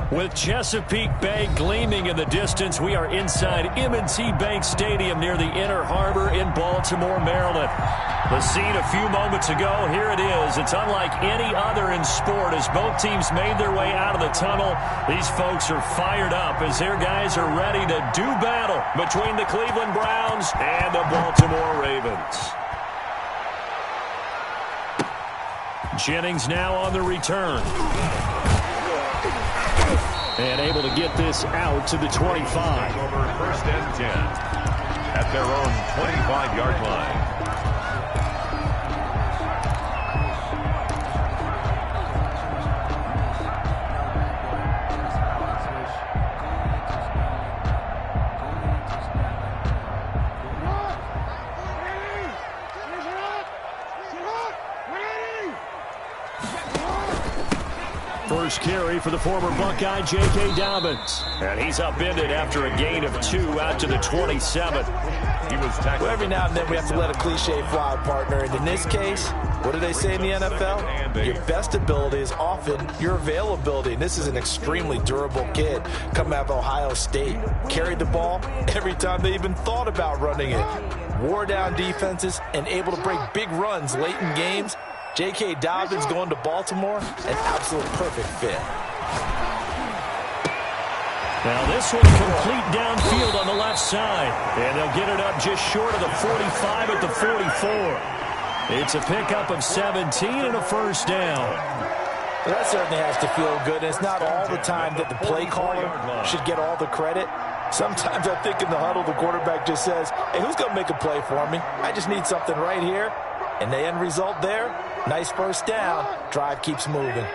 With Chesapeake Bay gleaming in the distance, we are inside M&T Bank Stadium near the Inner Harbor in Baltimore, Maryland. The scene a few moments ago, here it is. It's unlike any other in sport as both teams made their way out of the tunnel. These folks are fired up as their guys are ready to do battle between the Cleveland Browns and the Baltimore Ravens. Jennings now on the return. And able to get this out to the 25. Over first and 10 at their own 25-yard line. First carry for the former Buckeye, J.K. Dobbins. And he's upended after a gain of 2 out to the 27. He was tackled. Well, every now and then we have to let a cliche fly, partner. And in this case, what do they say in the NFL? Your best ability is often your availability. And this is an extremely durable kid coming out of Ohio State. Carried the ball every time they even thought about running it. Wore down defenses and able to break big runs late in games. J.K. Dobbins going to Baltimore, an absolute perfect fit. Now this one complete downfield on the left side. And they'll get it up just short of the 45 at the 44. It's a pickup of 17 and a first down. Well, that certainly has to feel good. It's not all the time that the play caller should get all the credit. Sometimes I think in the huddle the quarterback just says, hey, who's going to make a play for me? I just need something right here. And the end result there, nice first down. Drive keeps moving.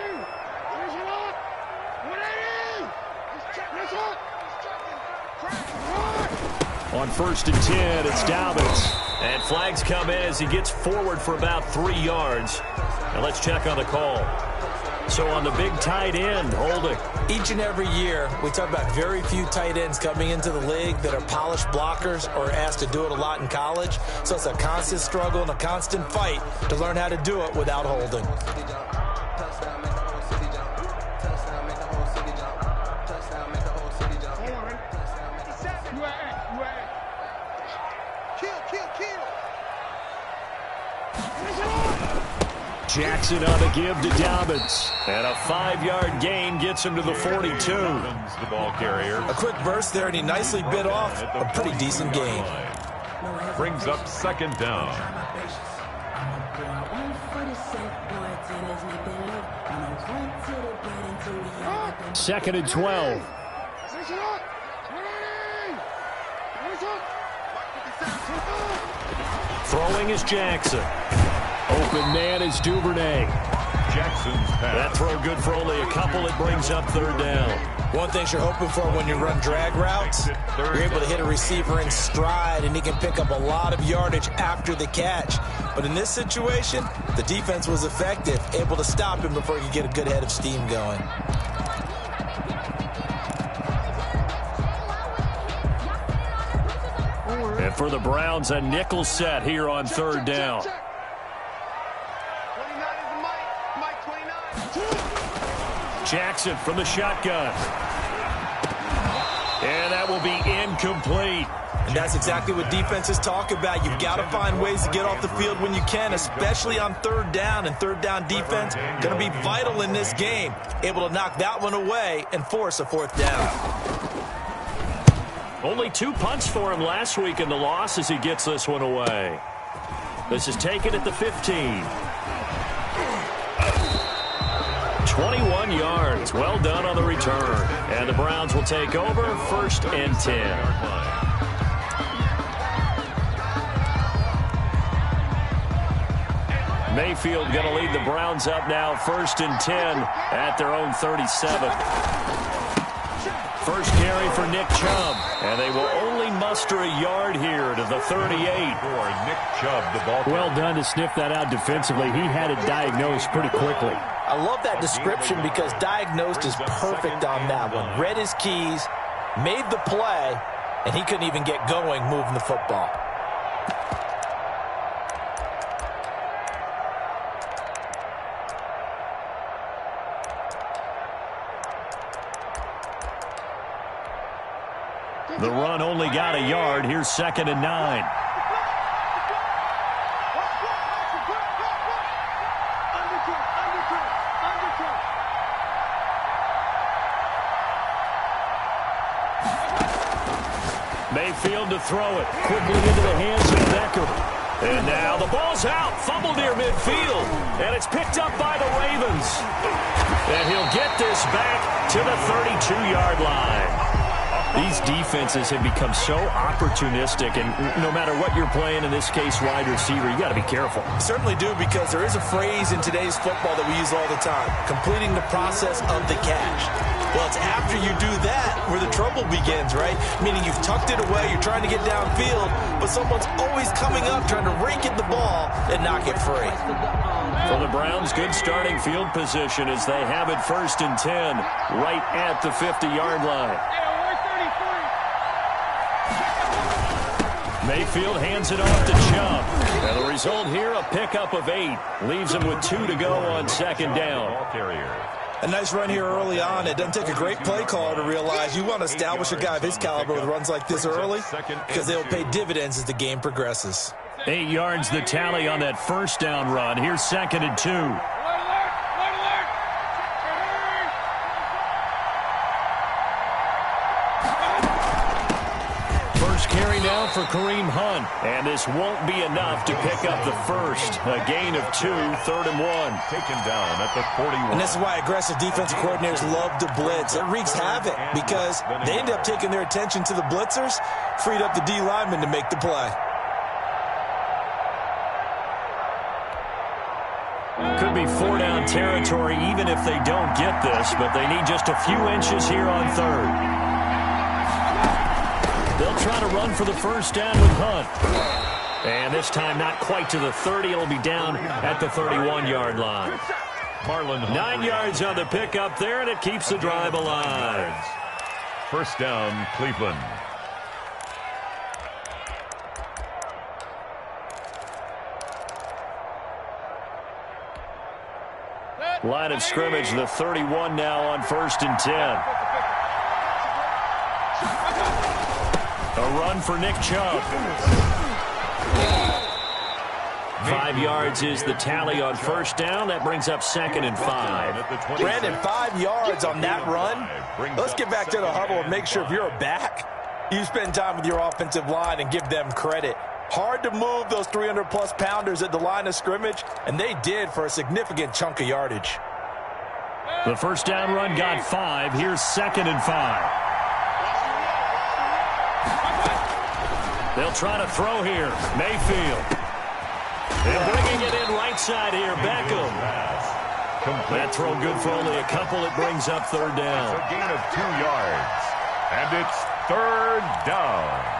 On first and 10, it's Dobbins. And flags come in as he gets forward for about 3 yards. Now let's check on the call. So on the big tight end, holding. Each and every year, we talk about very few tight ends coming into the league that are polished blockers or asked to do it a lot in college. So it's a constant struggle and a constant fight to learn how to do it without holding. Jackson on the give to Dobbins. And a 5-yard gain gets him to the 42. The ball carrier. A quick burst there, and he nicely bit off a pretty decent gain. Brings up second down. Second and 12. Throwing is Jackson. Open man is Duvernay. Jackson's pass. That throw good for only a couple. It brings up third down. One thing you're hoping for when you run drag routes, you're able to hit a receiver in stride, and he can pick up a lot of yardage after the catch. But in this situation, the defense was effective, able to stop him before he could get a good head of steam going. And for the Browns, a nickel set here on third down. Jackson from the shotgun. And that will be incomplete. And that's exactly what defenses talk about. You've got to find ways to get off the field when you can, especially on third down. And third down defense going to be vital in this game. Able to knock that one away and force a fourth down. Only 2 punts for him last week in the loss as he gets this one away. This is taken at the 15. 21 yards. Well done on the return. And the Browns will take over first and 10. Mayfield going to lead the Browns up now first and 10 at their own 37. First carry for Nick Chubb. And they will only muster a yard here to the 38. For Nick Chubb, the ball. Well done to sniff that out defensively. He had it diagnosed pretty quickly. I love that description because diagnosed is perfect on that one. Read his keys, made the play, and he couldn't even get going moving the football. The run only got a yard. Here's 2nd and 9. Mayfield to throw it quickly into the hands of Beckham. And now the ball's out. Fumble near midfield. And it's picked up by the Ravens. And he'll get this back to the 32-yard line. These defenses have become so opportunistic, and no matter what you're playing, in this case wide receiver, you got to be careful. Certainly do, because there is a phrase in today's football that we use all the time: completing the process of the catch. Well, it's after you do that where the trouble begins, right? Meaning you've tucked it away, you're trying to get downfield, but someone's always coming up trying to rake at the ball and knock it free. For the Browns, good starting field position as they have it 1st and 10 right at the 50-yard line. Mayfield hands it off to Chubb. And the result here, a pickup of 8. Leaves him with 2 to go on 2nd down. A nice run here early on. It doesn't take a great play caller to realize you want to establish a guy of his caliber with runs like this early, because they'll pay dividends as the game progresses. 8 yards the tally on that 1st down run. Here's 2nd and 2. Carry now for Kareem Hunt, and this won't be enough to pick up the first. A gain of 2, 3rd and 1. Taken down at the 41. And this is why aggressive defensive coordinators love to blitz. It wreaks havoc because they end up taking their attention to the blitzers, freed up the D lineman to make the play. Could be 4-down territory even if they don't get this, but they need just a few inches here on 3rd. They'll try to run for the 1st down with Hunt. And this time not quite to the 30. It'll be down at the 31-yard line. 9 yards on the pickup there, and it keeps the drive alive. 1st down, Cleveland. Line of scrimmage, the 31 now on 1st and 10. A run for Nick Chubb. 5 yards is the tally on 1st down. That brings up 2nd and 5. Brandon, 5 yards on that run. Let's get back to the huddle and make sure if you're a back, you spend time with your offensive line and give them credit. Hard to move those 300-plus pounders at the line of scrimmage, and they did for a significant chunk of yardage. The 1st down run got 5. Here's 2nd and 5. They'll try to throw here. Mayfield. And bringing it in right side here, Beckham. That throw good for only a couple. It brings up 3rd down. It's a gain of 2 yards. And it's 3rd down.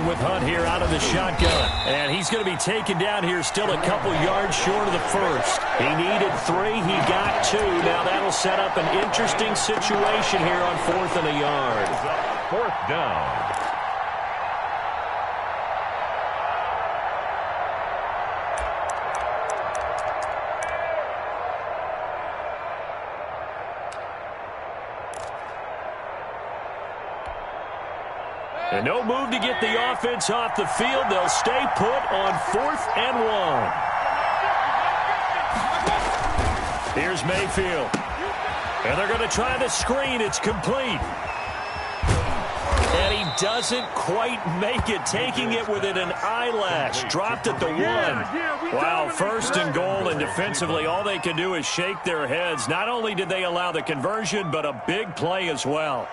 With Hunt here out of the shotgun. And he's going to be taken down here still a couple yards short of the 1st. He needed 3. He got 2. Now that'll set up an interesting situation here on 4th and a yard. 4th down. And no move to get the offense off the field. They'll stay put on 4th and 1. Here's Mayfield. And they're going to try the screen. It's complete. And he doesn't quite make it, taking it within an eyelash. Dropped at the 1. Wow, 1st and goal, and defensively all they can do is shake their heads. Not only did they allow the conversion, but a big play as well.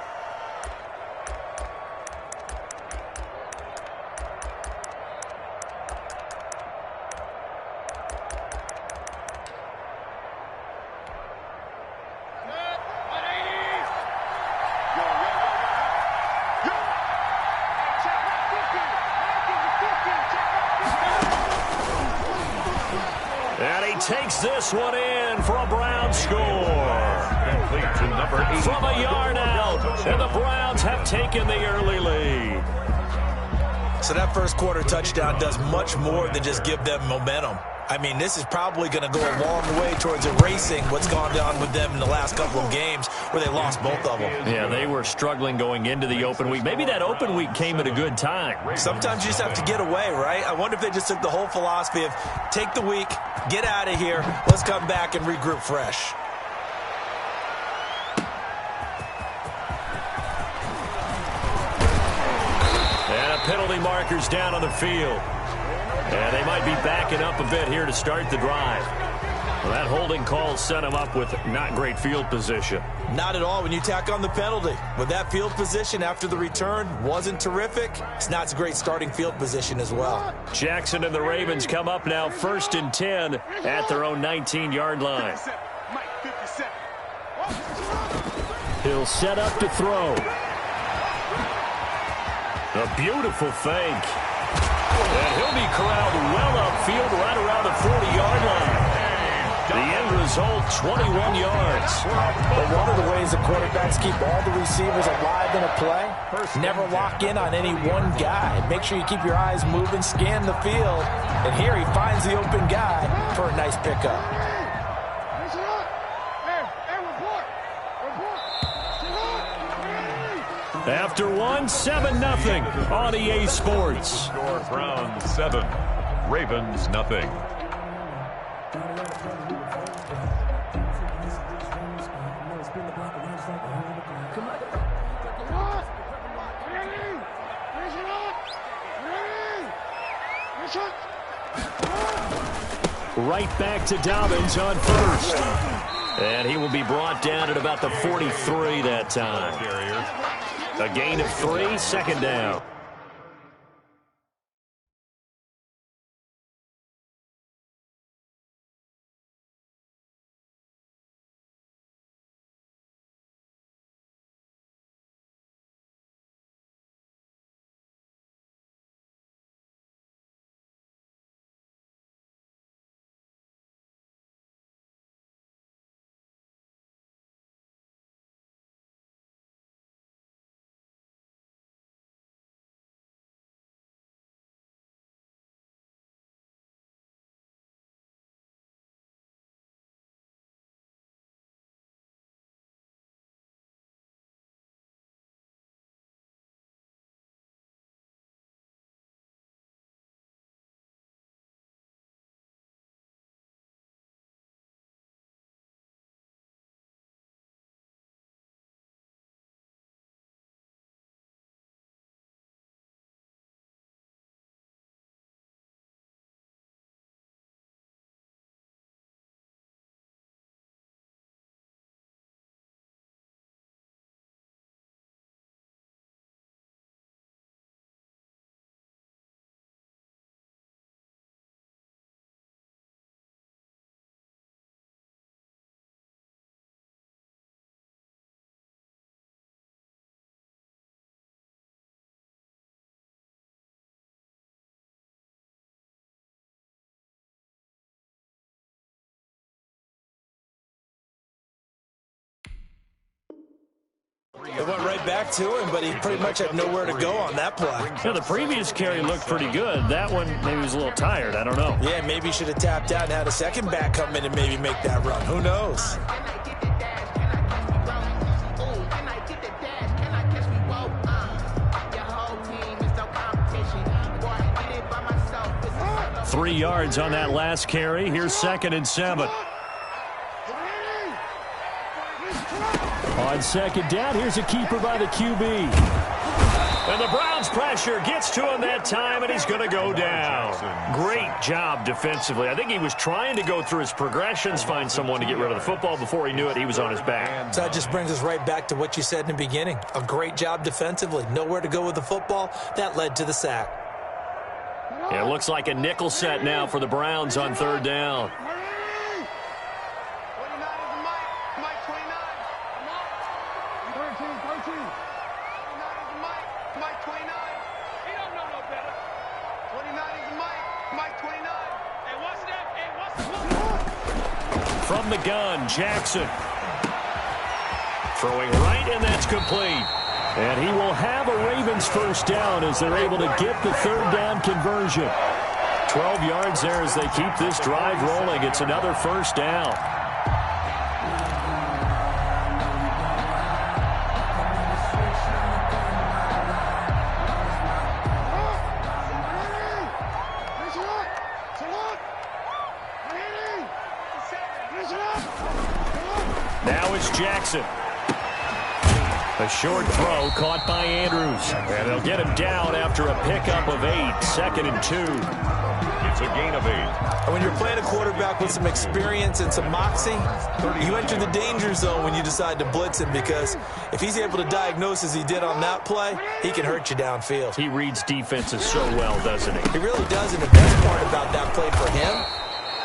takes this one in for a Browns score. From a yard out, and the Browns have taken the early lead. So that first quarter touchdown does much more than just give them momentum. I mean, this is probably going to go a long way towards erasing what's gone down with them in the last couple of games where they lost both of them. Yeah, they were struggling going into the open week. Maybe that open week came at a good time. Sometimes you just have to get away, right? I wonder if they just took the whole philosophy of take the week, get out of here, let's come back and regroup fresh. And a penalty marker's down on the field. And they might be backing up a bit here to start the drive. Well, that holding call set them up with not great field position. Not at all when you tack on the penalty. With that field position after the return wasn't terrific, it's not a great starting field position as well. Jackson and the Ravens come up now 1st and 10 at their own 19-yard line. He'll set up to throw. A beautiful fake. And he'll be corralled well upfield right around the 40-yard line. The end result, 21 yards. But one of the ways the quarterbacks keep all the receivers alive in a play, never lock in on any one guy. Make sure you keep your eyes moving, scan the field. And here he finds the open guy for a nice pickup. After one, 7-0 on EA Sports. Score Browns 7, Ravens nothing. Right back to Dobbins on first. And he will be brought down at about the 43 that time. A gain of 3, 2nd down. It went right back to him, but he pretty much had nowhere to go on that play. Yeah, the previous carry looked pretty good. That one, maybe he was a little tired. I don't know. Yeah, maybe he should have tapped out and had a second back come in and maybe make that run. Who knows? Three yards on that last carry. Here's 2nd and 7. On 2nd down, here's a keeper by the QB. And the Browns pressure gets to him that time, and he's going to go down. Great job defensively. I think he was trying to go through his progressions, find someone to get rid of the football. Before he knew it, he was on his back. So that just brings us right back to what you said in the beginning. A great job defensively. Nowhere to go with the football. That led to the sack. Yeah, it looks like a nickel set now for the Browns on 3rd down. From the gun, Jackson. Throwing right, and that's complete. And he will have a Ravens first down as they're able to get the third down conversion. 12 yards there as they keep this drive rolling. It's another first down. Now it's Jackson. A short throw caught by Andrews. And they'll get him down after a pickup of 8. 2nd and 2. It's a gain of 8. And when you're playing a quarterback with some experience and some moxie, you enter the danger zone when you decide to blitz him, because if he's able to diagnose as he did on that play, he can hurt you downfield. He reads defenses so well, doesn't he? He really does, and the best part about that play for him,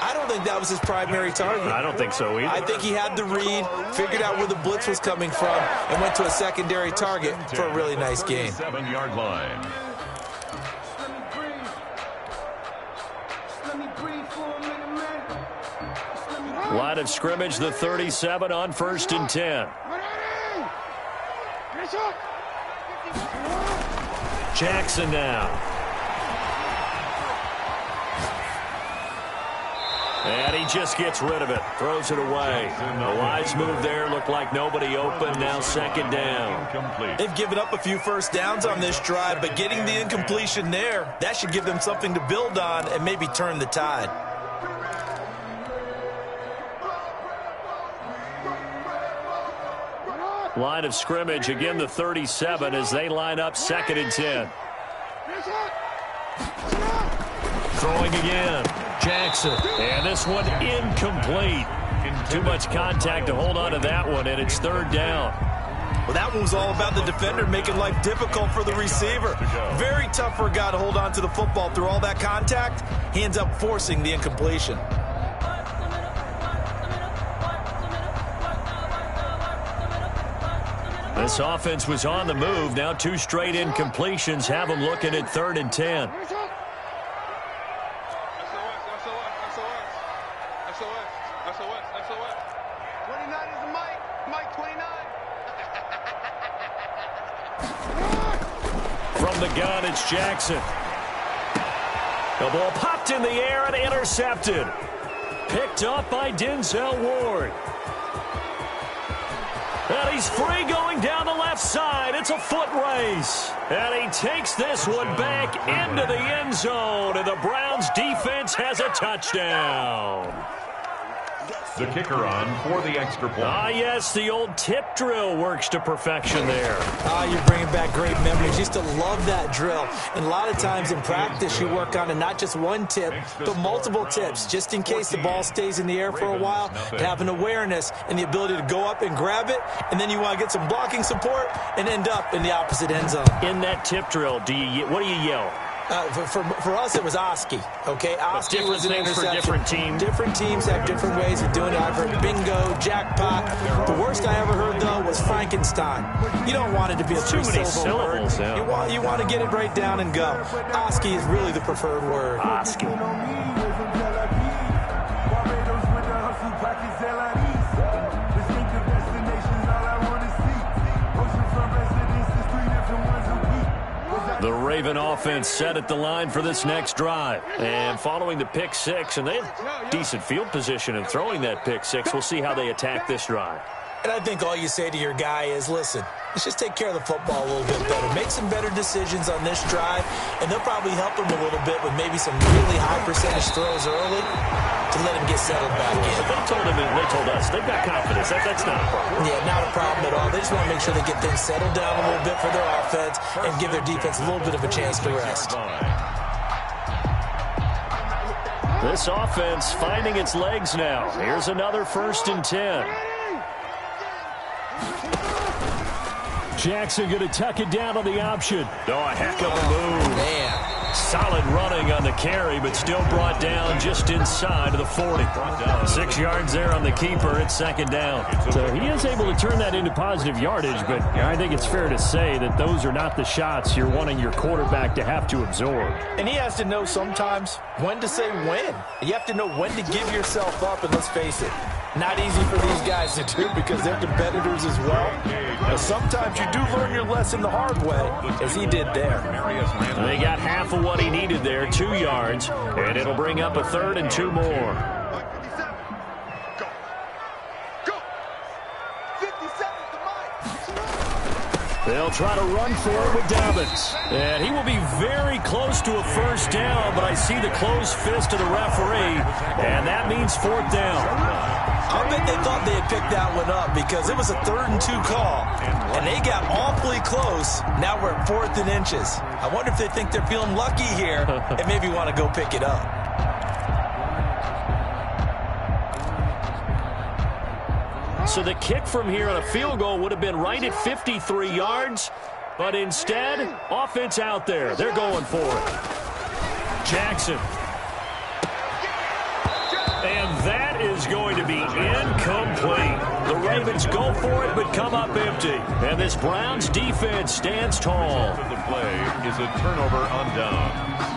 I don't think that was his primary target. I don't think so either. I think he had the read, figured out where the blitz was coming from, and went to a secondary target for a really nice gain. 7-yard line. Line of scrimmage, the 37 on 1st and 10. Jackson now. And he just gets rid of it. Throws it away. A wise move there. Looked like nobody open. Now 2nd down. They've given up a few first downs on this drive, but getting the incompletion there, that should give them something to build on and maybe turn the tide. Line of scrimmage, again the 37 as they line up 2nd and 10. Throwing again. Jackson. And this one incomplete. Too much contact to hold on to that one, and it's 3rd down. Well, that one was all about the defender making life difficult for the receiver. Very tough for a guy to hold on to the football through all that contact. He ends up forcing the incompletion. This offense was on the move. Now 2 straight incompletions have them looking at 3rd and 10. From the gun, it's Jackson. The ball popped in the air and intercepted. Picked up by Denzel Ward. And he's free going down the left side. It's a foot race. And he takes this one back into the end zone. And the Browns defense has a touchdown. The kicker on for the extra point. Ah, yes, the old tip drill works to perfection there. Ah, you're bringing back great memories. Used to love that drill. And a lot of times in practice, you work on it, not just one tip, but multiple tips, just in case the ball stays in the air for a while, to have an awareness and the ability to go up and grab it, and then you want to get some blocking support and end up in the opposite end zone. In that tip drill, what do you yell? For us, it was Oski. Okay, Oski was an interception. For different teams. Different teams have different ways of doing it. I've heard bingo, jackpot. The worst I ever heard, though, was Frankenstein. You don't want it to be a too many syllables. Yeah. You want to get it right down and go. Oski is really the preferred word. Oski. The Raven offense set at the line for this next drive. And following the pick six, and they have decent field position in throwing that pick six. We'll see how they attack this drive. And I think all you say to your guy is, listen, let's just take care of the football a little bit better. Make some better decisions on this drive, and they'll probably help him a little bit with maybe some really high percentage throws early to let him get settled back in. They told us, they've got confidence. That's not a problem. Yeah, not a problem at all. They just want to make sure they get things settled down a little bit for their offense and give their defense a little bit of a chance to rest. This offense finding its legs now. Here's another 1st and 10. Jackson going to tuck it down on the option. Oh, a heck of a move. Man. Solid running on the carry, but still brought down just inside of the 40. 6 yards there on the keeper. It's 2nd down. So he is able to turn that into positive yardage, but I think it's fair to say that those are not the shots you're wanting your quarterback to have to absorb. And he has to know sometimes when to say when. You have to know when to give yourself up, and let's face it, Not easy for these guys to do because they're competitors as well. But sometimes you do learn your lesson the hard way, as he did there. They got half of what he needed there, 2 yards, and it'll bring up a 3rd and 2 more. They'll try to run for it with Dobbins. And he will be very close to a 1st down, but I see the closed fist of the referee, and that means 4th down. I bet they thought they had picked that one up because it was a 3rd and 2 call, and they got awfully close. Now we're at 4th and inches. I wonder if they think they're feeling lucky here and maybe want to go pick it up. So the kick from here on a field goal would have been right at 53 yards, but instead, offense out there. They're going for it. Jackson. And that is going to be incomplete. The Ravens go for it, but come up empty. And this Browns defense stands tall. The play is a turnover on downs.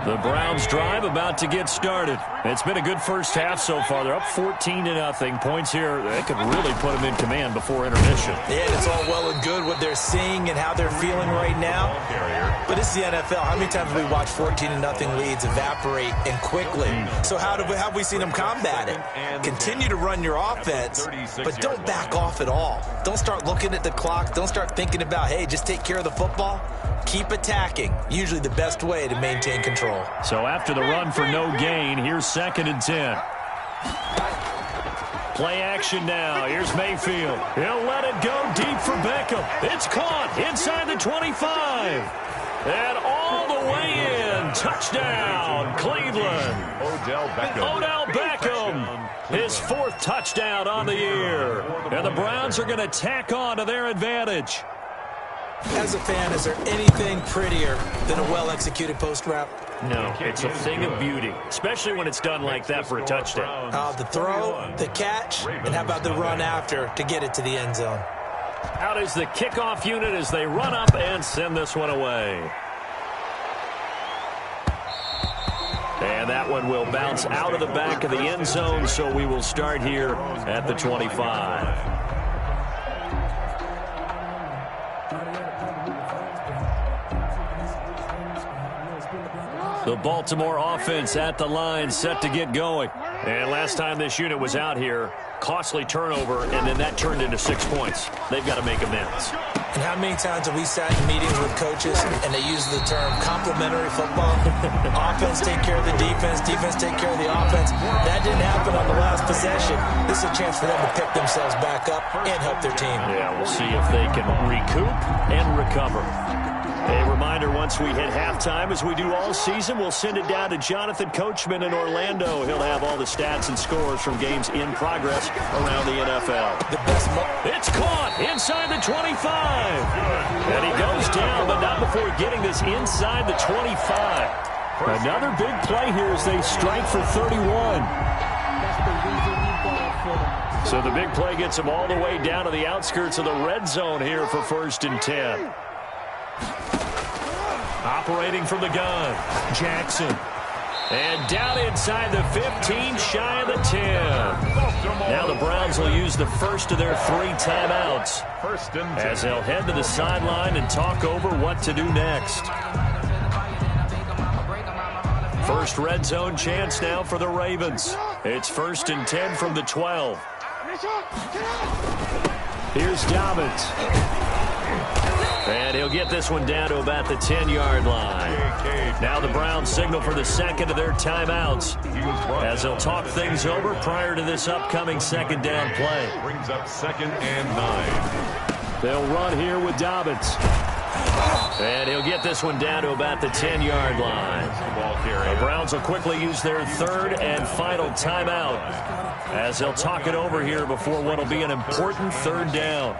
The Browns drive about to get started. It's been a good first half so far. They're up 14-0. Points here, they could really put them in command before intermission. Yeah, it's all well and good what they're seeing and how they're feeling right now. But it's the NFL. How many times have we watched 14-0 leads evaporate and quickly? So how have we seen them combat it? Continue to run your offense, but don't back off at all. Don't start looking at the clock. Don't start thinking about, hey, just take care of the football. Keep attacking. Usually the best way to maintain control. So after the run for no gain, here's 2nd and 10. Play action now. Here's Mayfield. He'll let it go deep for Beckham. It's caught inside the 25. And all the way in. Touchdown, Cleveland. Odell Beckham. His 4th touchdown on the year. And the Browns are going to tack on to their advantage. As a fan, is there anything prettier than a well-executed post route? No, it's a thing of beauty, especially when it's done like that for a touchdown. The throw, the catch, and how about the run after to get it to the end zone? Out is the kickoff unit as they run up and send this one away. And that one will bounce out of the back of the end zone, so we will start here at the 25. The Baltimore offense at the line, set to get going. And last time this unit was out here, costly turnover, and then that turned into 6 points. They've got to make amends. And how many times have we sat in meetings with coaches and they use the term complementary football? Offense take care of the defense, defense take care of the offense. That didn't happen on the last possession. This is a chance for them to pick themselves back up and help their team. Yeah, we'll see if they can recoup and recover. A reminder, once we hit halftime, as we do all season, we'll send it down to Jonathan Coachman in Orlando. He'll have all the stats and scores from games in progress around the NFL. It's caught inside the 25. And he goes down, but not before getting this inside the 25. Another big play here as they strike for 31. So the big play gets them all the way down to the outskirts of the red zone here for 1st and 10. Operating from the gun, Jackson. And down inside the 15, shy of the 10. Now the Browns will use the first of their 3 timeouts as they'll head to the sideline and talk over what to do next. First red zone chance now for the Ravens. It's 1st and 10 from the 12. Here's Dobbins. And he'll get this one down to about the 10-yard line. Now the Browns signal for the 2nd of their timeouts as they'll talk things over prior to this upcoming 2nd down play. Brings up 2nd and 9. They'll run here with Dobbins. And he'll get this one down to about the 10-yard line. The Browns will quickly use their 3rd and final timeout as they'll talk it over here before what will be an important 3rd down.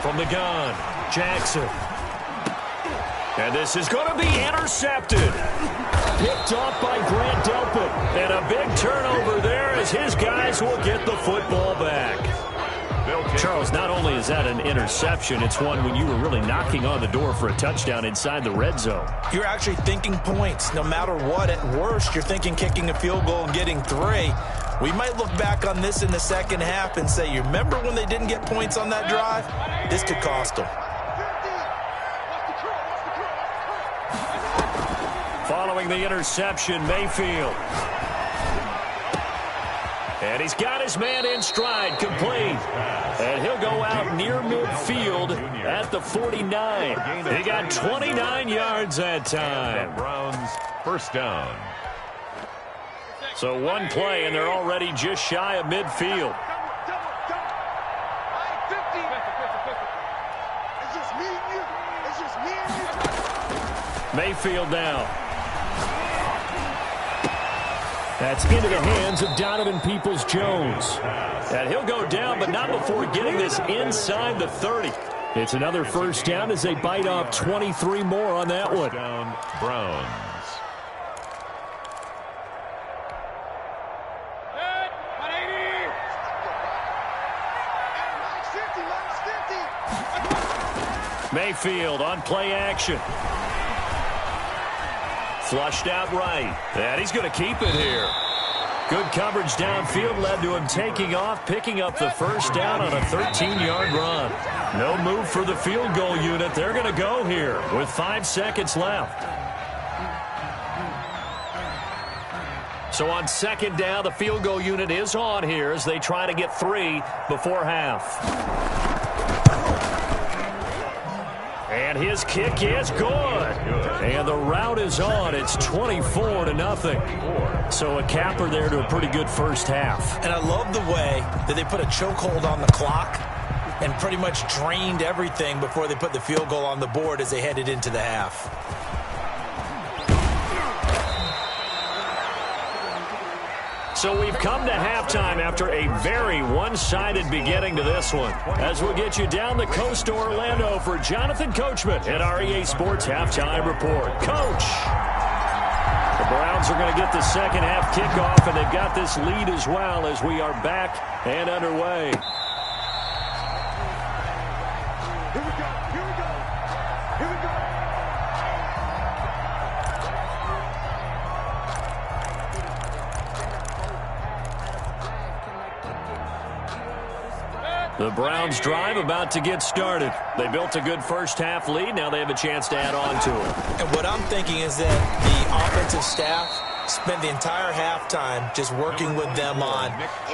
from the gun. Jackson. And this is going to be intercepted. Picked off by Grant Delpit. And a big turnover there as his guys will get the football back. Charles, not only is that an interception, it's one when you were really knocking on the door for a touchdown inside the red zone. You're actually thinking points. No matter what, at worst, you're thinking kicking a field goal and getting 3. We might look back on this in the second half and say, you remember when they didn't get points on that drive? This could cost them. Following the interception, Mayfield. And he's got his man in stride, complete. And he'll go out near midfield at the 49. He got 29 yards that time. Browns first down. So one play, and they're already just shy of midfield. Mayfield now. That's into the hands of Donovan Peoples-Jones. And he'll go down, but not before getting this inside the 30. It's another first down as they bite off 23 more on that one. Down, Browns. Mayfield on play action. Flushed out right. And he's going to keep it here. Good coverage downfield led to him taking off, picking up the first down on a 13-yard run. No move for the field goal unit. They're going to go here with 5 seconds left. So on second down, the field goal unit is on here as they try to get 3 before half. And his kick is good. And the route is on. It's 24-0. So a capper there to a pretty good first half. And I love the way that they put a chokehold on the clock and pretty much drained everything before they put the field goal on the board as they headed into the half. So we've come to halftime after a very one-sided beginning to this one. As we'll get you down the coast to Orlando for Jonathan Coachman at our EA Sports Halftime Report. Coach! The Browns are going to get the second half kickoff, and they've got this lead as well as we are back and underway. The Browns drive about to get started. They built a good first half lead. Now they have a chance to add on to it. And what I'm thinking is that the offensive staff spent the entire halftime just working with them on,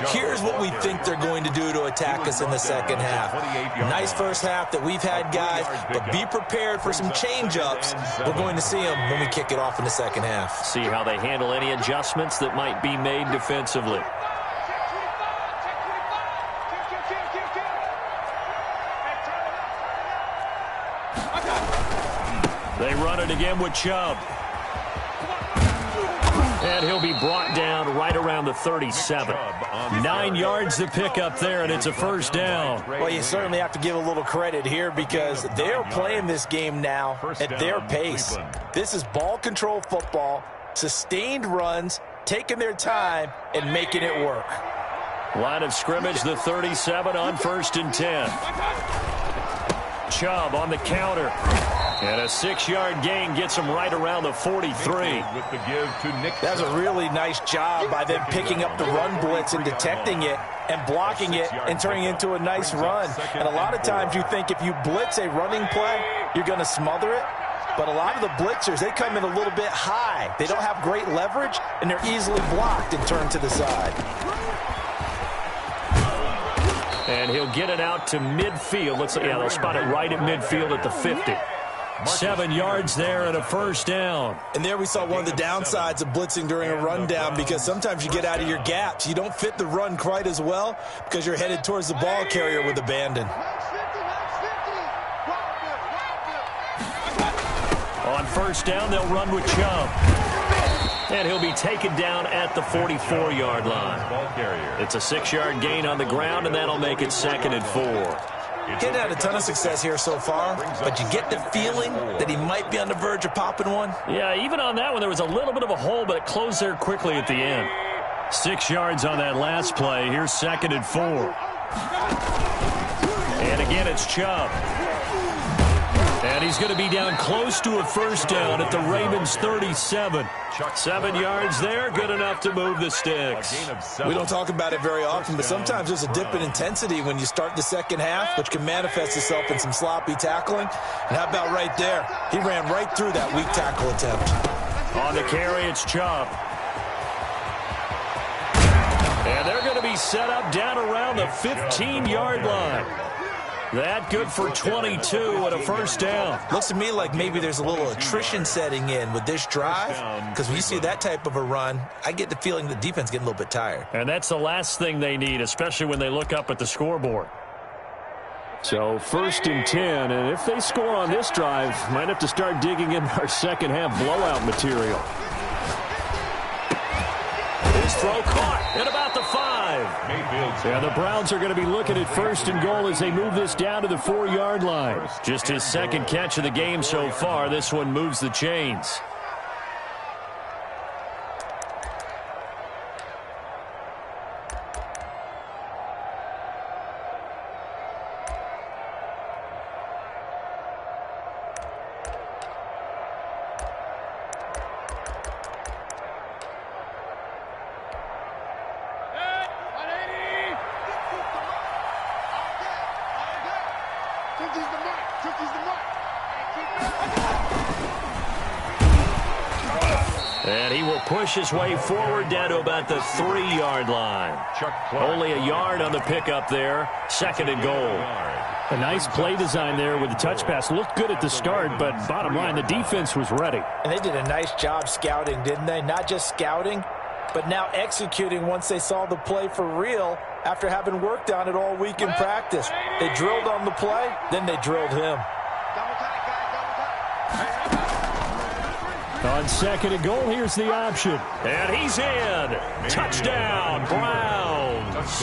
here's what we think they're going to do to attack us in the second half. Nice first half that we've had, guys, but be prepared for some change-ups. We're going to see them when we kick it off in the second half. See how they handle any adjustments that might be made defensively. They run it again with Chubb. And he'll be brought down right around the 37. 9 yards to pick up there, and it's a first down. Well, you certainly have to give a little credit here because they're playing this game now at their pace. This is ball control football, sustained runs, taking their time, and making it work. Line of scrimmage, the 37 on 1st and 10. Chubb on the counter. And a 6-yard gain gets him right around the 43. That's a really nice job by them picking up the run blitz and detecting it and blocking it and turning it into a nice run. And a lot of times you think if you blitz a running play, you're going to smother it. But a lot of the blitzers, they come in a little bit high. They don't have great leverage, and they're easily blocked and turned to the side. And he'll get it out to midfield. They'll spot it right at midfield at the 50. 7 yards there and a first down. And there we saw one of the downsides of blitzing during a rundown because sometimes you get out of your gaps. You don't fit the run quite as well because you're headed towards the ball carrier with abandon. On first down, they'll run with Chubb. And he'll be taken down at the 44-yard line. It's a 6-yard gain on the ground, and that'll make it 2nd and 4. He hadn't had a ton of success here so far, but you get the feeling that he might be on the verge of popping one. Yeah, even on that one, there was a little bit of a hole, but it closed there quickly at the end. 6 yards on that last play. Here's 2nd and 4. And again, it's Chubb. And he's going to be down close to a first down at the Ravens' 37. 7 yards there, good enough to move the sticks. We don't talk about it very often, but sometimes there's a dip in intensity when you start the second half, which can manifest itself in some sloppy tackling. And how about right there? He ran right through that weak tackle attempt. On the carry, it's Chubb. And they're going to be set up down around the 15-yard line. That good for 22 and a first down. Looks to me like maybe there's a little attrition setting in with this drive, because when you see that type of a run, I get the feeling the defense getting a little bit tired. And that's the last thing they need, especially when they look up at the scoreboard. So 1st and 10, and if they score on this drive, might have to start digging in our second half blowout material. His throw caught at about the 5. And the Browns are going to be looking at 1st and goal as they move this down to the 4-yard line. Just his second catch of the game so far. This one moves the chains. And he will push his way forward down to about the 3-yard line. Only a yard on the pickup there. 2nd and goal. A nice play design there with the touch pass. Looked good at the start, but bottom line, the defense was ready. And they did a nice job scouting, didn't they? Not just scouting, but now executing once they saw the play for real after having worked on it all week in practice. They drilled on the play, then they drilled him. On 2nd and goal, here's the option. And he's in. Touchdown, Browns.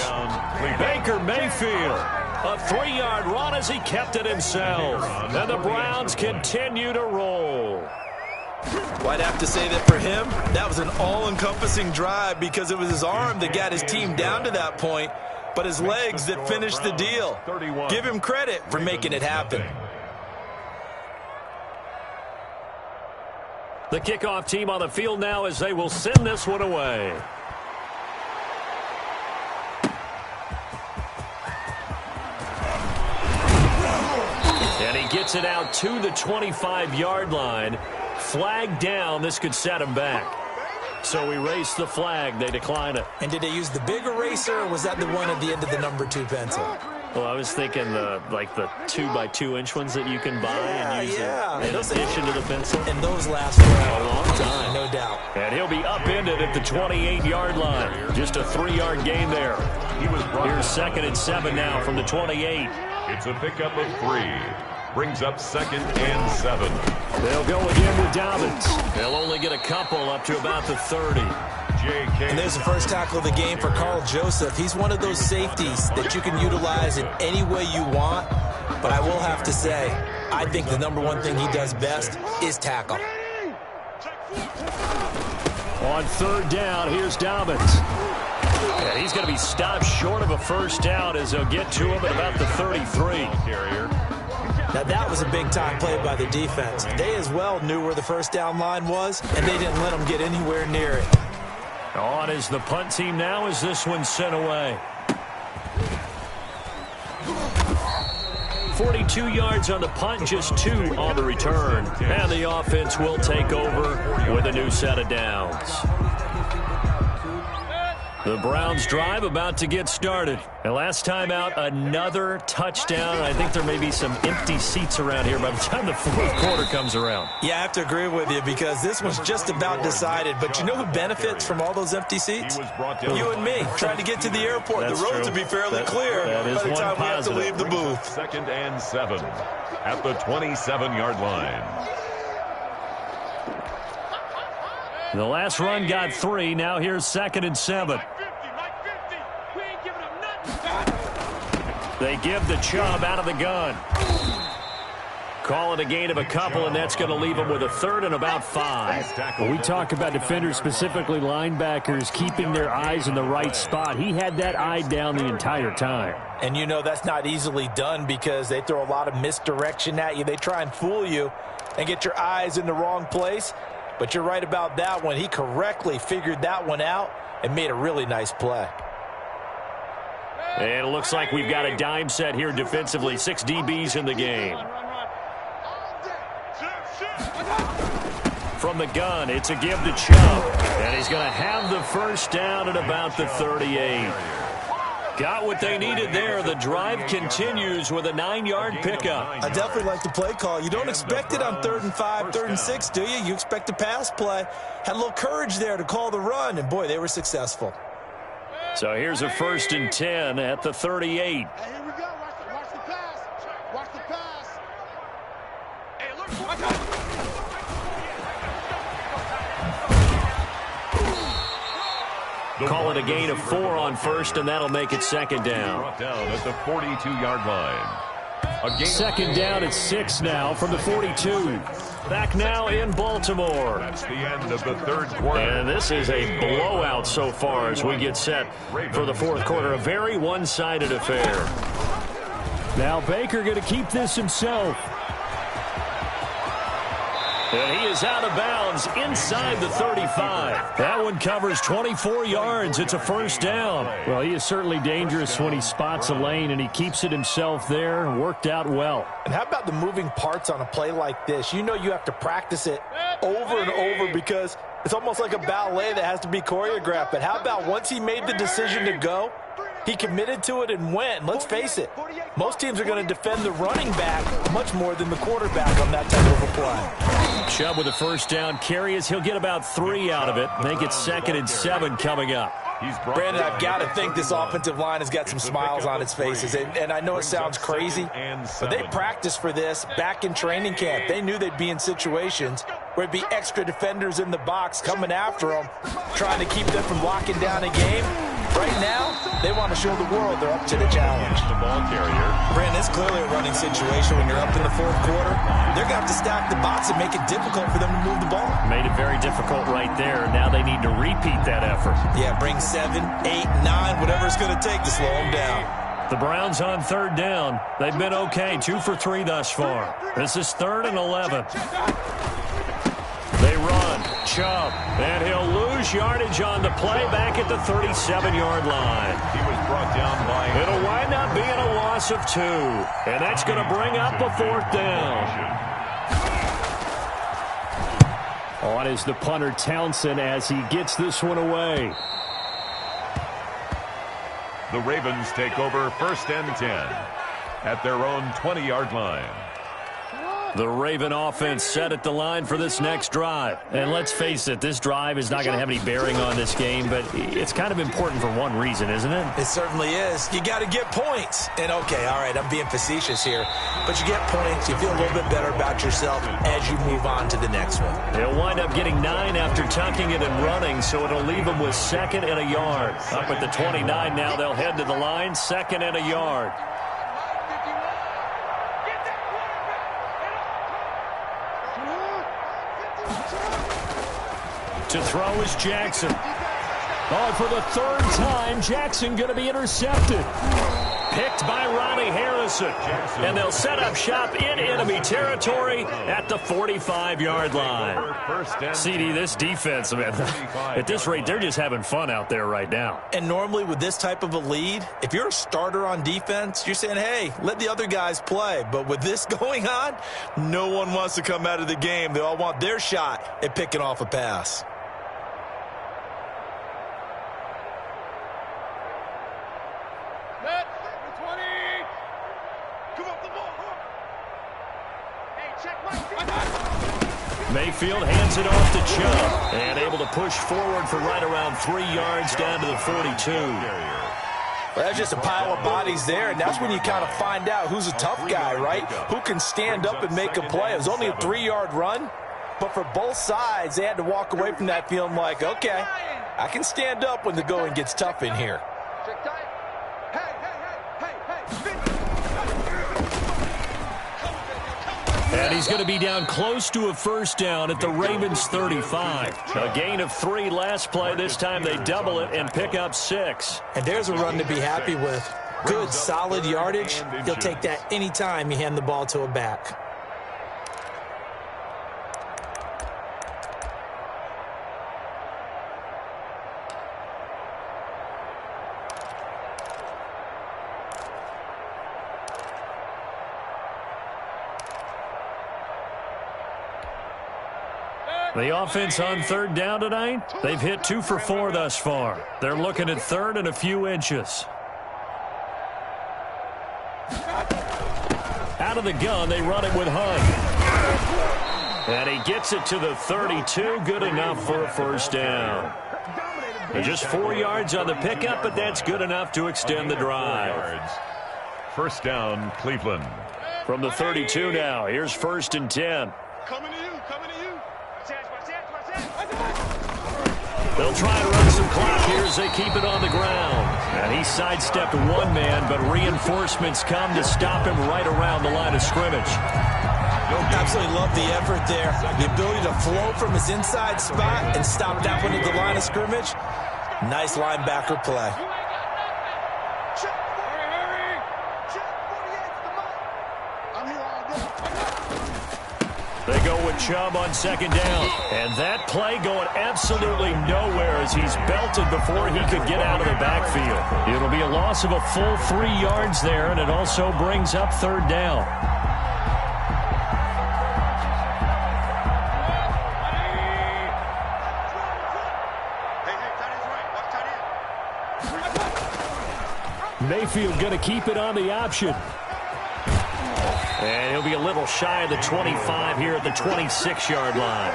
Baker Mayfield. A 3-yard run as he kept it himself. And the Browns continue to roll. Well, I'd have to say that for him, that was an all-encompassing drive because it was his arm that got his team down to that point, but his legs that finished the deal. Give him credit for making it happen. The kickoff team on the field now as they will send this one away. And he gets it out to the 25-yard line. Flag down. This could set him back. So we erase the flag. They decline it. And did they use the big eraser, or was that the one at the end of the number 2 pencil? Well, I was thinking the 2x2-inch ones that you can buy and use in addition to the pencil. And those last for a long time. No doubt. And he'll be upended at the 28-yard line. Just a 3-yard gain there. Here's 2nd and 7 now from the 28. It's a pickup of 3. Brings up 2nd and 7. They'll go again with Dobbins. They'll only get a couple up to about the 30. And there's the first tackle of the game for Carl Joseph. He's one of those safeties that you can utilize in any way you want. But I will have to say, I think the number one thing he does best is tackle. On 3rd down, here's Dobbins. And he's going to be stopped short of a first down as they'll get to him at about the 33. Now, that was a big-time play by the defense. They as well knew where the first down line was, and they didn't let them get anywhere near it. On is the punt team now as this one's sent away. 42 yards on the punt, just 2 on the return. And the offense will take over with a new set of downs. The Browns drive about to get started. And last time out, another touchdown. I think there may be some empty seats around here by the time the 4th quarter comes around. Yeah, I have to agree with you because this one's just about decided. But you know who benefits from all those empty seats? You and me, trying to get to the airport. That's the roads true. will be fairly clear by the time we have to leave the booth. 2nd and 7 at the 27-yard line. The last run got 3. Now here's 2nd and 7. They give the Chubb out of the gun. Call it a gain of a couple, and that's going to leave them with a third and about 5. Well, we talk about defenders, specifically linebackers, keeping their eyes in the right spot. He had that eye down the entire time. And you know that's not easily done because they throw a lot of misdirection at you. They try and fool you and get your eyes in the wrong place. But you're right about that one. He correctly figured that one out and made a really nice play. And it looks like we've got a dime set here defensively. 6 DBs in the game. From the gun, it's a give to Chubb. And he's going to have the first down at about the 38. Got what they needed there. The drive continues with a 9-yard pickup. I definitely like the play call. You don't expect it on 3rd and 5, 3rd and 6, do you? You expect a pass play. Had a little courage there to call the run, and boy, they were successful. So here's a 1st and 10 at the 38. Hey, here we go. Watch the pass. Watch the pass. Hey, look. Watch out. Call it a gain of 4 on 1st, and that'll make it 2nd down. Brought down at the 42-yard line. A gain 2nd down at 6 now from the 42. Back now in Baltimore. That's the end of the 3rd quarter. And this is a blowout so far as we get set for the 4th quarter. A very one-sided affair. Now Baker going to keep this himself. And he is out of bounds inside the 35. That one covers 24 yards. It's a 1st down. Well, he is certainly dangerous when he spots a lane, and he keeps it himself there. Worked out well. And how about the moving parts on a play like this? You know you have to practice it over and over because it's almost like a ballet that has to be choreographed. But how about once he made the decision to go, he committed to it and went. Let's face it, most teams are going to defend the running back much more than the quarterback on that type of a play. Chubb with a 1st down carry as he'll get about 3 out of it. Make it 2nd and 7 coming up. Brandon, I've got to think this offensive line has got some smiles on its faces. And I know it sounds crazy, but they practiced for this back in training camp. They knew they'd be in situations where it'd be extra defenders in the box coming after them, trying to keep them from locking down a game. Right now, they want to show the world they're up to the challenge. The ball carrier. Brandon, it's clearly a running situation when you're up in the 4th quarter. They're going to have to stack the box and make it difficult for them to move the ball. Made it very difficult right there. Now they need to repeat that effort. Yeah, bring 7, 8, 9, whatever it's going to take to slow them down. The Browns on 3rd down. They've been okay, 2 for 3 thus far. This is 3rd and 11. They run, Chubb, and he'll lose yardage on the play back at the 37-yard line. He was brought down by... It'll wind up being a loss of 2, and that's going to bring up a 4th down. On is the punter Townsend as he gets this one away. The Ravens take over 1st and 10 at their own 20-yard line. The Raven offense set at the line for this next drive. And let's face it, this drive is not going to have any bearing on this game, but it's kind of important for one reason, isn't it? It certainly is. You got to get points. And, okay, all right, I'm being facetious here. But you get points, you feel a little bit better about yourself as you move on to the next one. They'll wind up getting 9 after tucking it and running, so it'll leave them with 2nd and a yard. Up at the 29 now, they'll head to the line, 2nd and a yard. To throw is Jackson. Oh, for the 3rd time, Jackson going to be intercepted. Picked by Ronnie Harrison. And they'll set up shop in enemy territory at the 45-yard line. CD, this defense, man, at this rate, they're just having fun out there right now. And normally with this type of a lead, if you're a starter on defense, you're saying, hey, let the other guys play. But with this going on, no one wants to come out of the game. They all want their shot at picking off a pass. Mayfield hands it off to Chubb and able to push forward for right around 3 yards down to the 42. Well, that's just a pile of bodies there, and that's when you kind of find out who's a tough guy, right? Who can stand up and make a play. It was only a 3-yard run, but for both sides, they had to walk away from that feeling like, okay, I can stand up when the going gets tough in here. Check tight. Hey, hey, hey, hey, hey. And he's going to be down close to a first down at the Ravens 35. A gain of 3 last play. This time they double it and pick up 6. And there's a run to be happy with. Good, solid yardage. He'll take that anytime you hand the ball to a back. The offense on third down tonight, they've hit 2 for 4 thus far. They're looking at third and a few inches. Out of the gun, they run it with Hunt. And he gets it to the 32, good enough for a first down. Just 4 yards on the pickup, but that's good enough to extend the drive. First down, Cleveland. From the 32 now, here's 1st and 10. Coming to you. They'll try to run some clock here as they keep it on the ground. And he sidestepped one man, but reinforcements come to stop him right around the line of scrimmage. Absolutely love the effort there. The ability to flow from his inside spot and stop that one at the line of scrimmage. Nice linebacker play. They go with Chubb on 2nd down. And that play going absolutely nowhere as he's belted before he could get out of the backfield. It'll be a loss of a full 3 yards there, and it also brings up 3rd down. Mayfield going to keep it on the option. And he'll be a little shy of the 25 here at the 26-yard line.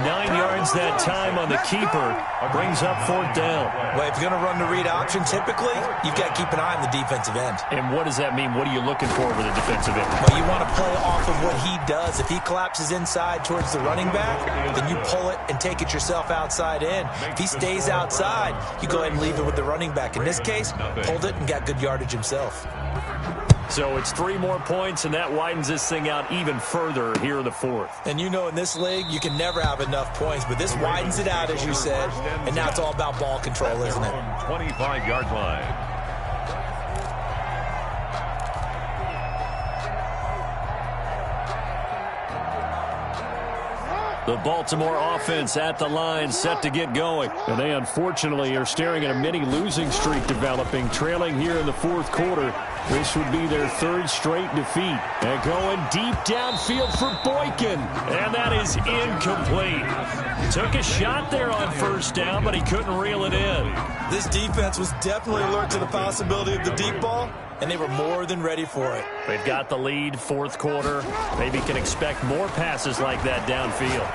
9 yards that time on the keeper. Brings up 4th down. Well, if you're going to run the read option, typically, you've got to keep an eye on the defensive end. And what does that mean? What are you looking for with the defensive end? Well, you want to play off of what he does. If he collapses inside towards the running back, then you pull it and take it yourself outside in. If he stays outside, you go ahead and leave it with the running back. In this case, pulled it and got good yardage himself. So it's 3 more points, and that widens this thing out even further here in the 4th. And you know in this league, you can never have enough points, but this widens it out, as you said, and now it's all about ball control, isn't it? 25-yard line. The Baltimore offense at the line, set to get going. And they unfortunately are staring at a mini losing streak developing, trailing here in the 4th quarter. This would be their 3rd straight defeat. And going deep downfield for Boykin. And that is incomplete. Took a shot there on 1st down, but he couldn't reel it in. This defense was definitely alert to the possibility of the deep ball, and they were more than ready for it. They've got the lead, 4th quarter. Maybe can expect more passes like that downfield.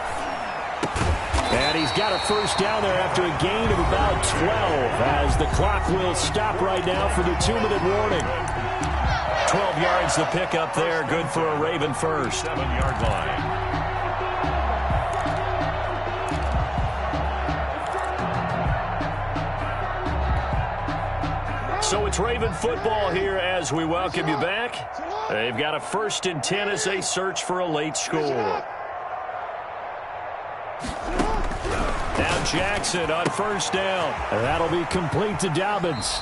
And he's got a first down there after a gain of about 12 as the clock will stop right now for the 2-minute warning. 12 yards to pick up there. Good for a Raven first. 7-yard line. So it's Raven football here as we welcome you back. They've got a 1st and 10 as they search for a late score. Now Jackson on 1st down. And that'll be complete to Dobbins.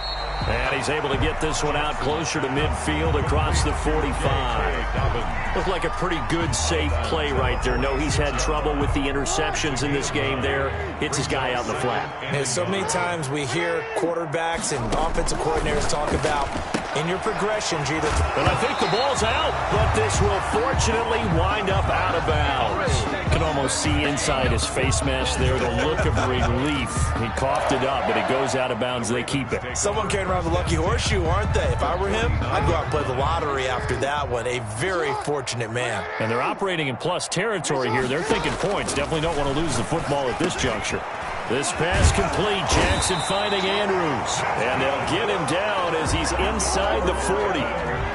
And he's able to get this one out closer to midfield across the 45. Looked like a pretty good, safe play right there. No, he's had trouble with the interceptions in this game there. Hits his guy out in the flat. And so many times we hear quarterbacks and offensive coordinators talk about in your progressions, either. And I think the ball's out, but this will fortunately wind up out of bounds. You can almost see inside his face mask there the look of relief. He coughed it up, but it goes out of bounds. They keep it. Someone carrying around the lucky horseshoe, aren't they? If I were him, I'd go out and play the lottery after that one. A very fortunate man. And they're operating in plus territory here. They're thinking points. Definitely don't want to lose the football at this juncture. This pass complete. Jackson finding Andrews. And they'll get him down as he's inside the 40.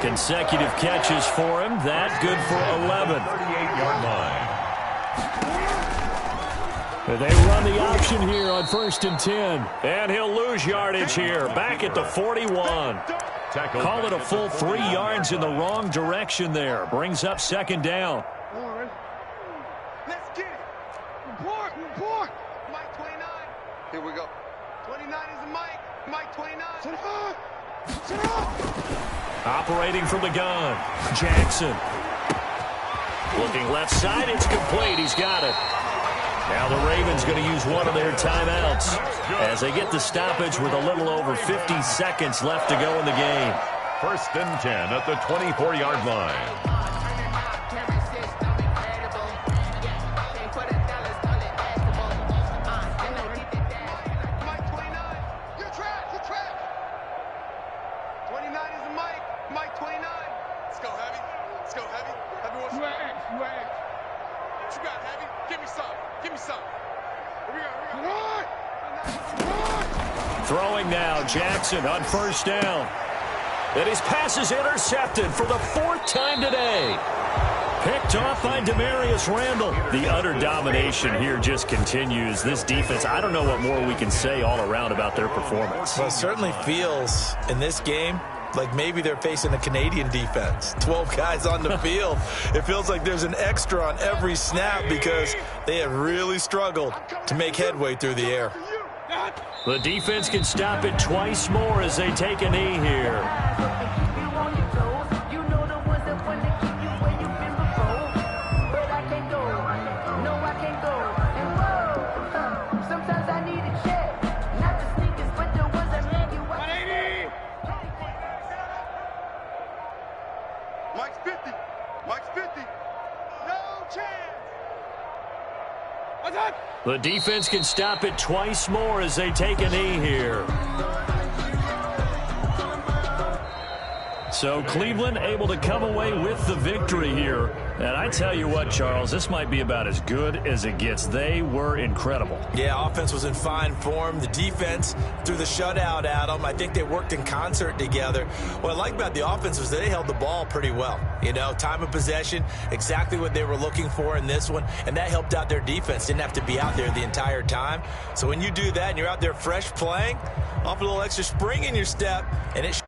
Consecutive catches for him. That good for 11. 38-yard line. They run the option here on 1st and 10. And he'll lose yardage here. Back at the 41. Call it a full 3 yards in the wrong direction there. Brings up 2nd down. Come on, ready? Let's get it. Report. Mike 29. Here we go. 29 is the Mike. Mike 29. Sit up. Operating from the gun, Jackson. Looking left side, it's complete. He's got it. Now the Ravens going to use one of their timeouts as they get the stoppage with a little over 50 seconds left to go in the game. 1st and 10 at the 24-yard line. Throwing now, Jackson on 1st down. And his pass is intercepted for the 4th time today. Picked off by Demarius Randall. The utter domination here just continues. This defense, I don't know what more we can say all around about their performance. Well, it certainly feels in this game like maybe they're facing a Canadian defense. 12 guys on the field. It feels like there's an extra on every snap because they have really struggled to make headway through the air. The defense can stop it twice more as they take a knee here. Mike's 50. Mike's 50. No chance. The defense can stop it twice more as they take a knee here. So Cleveland able to come away with the victory here. And I tell you what, Charles, this might be about as good as it gets. They were incredible. Yeah, offense was in fine form. The defense threw the shutout at them. I think they worked in concert together. What I like about the offense was they held the ball pretty well. You know, time of possession, exactly what they were looking for in this one. And that helped out their defense. Didn't have to be out there the entire time. So when you do that and you're out there fresh playing, off a little extra spring in your step, and it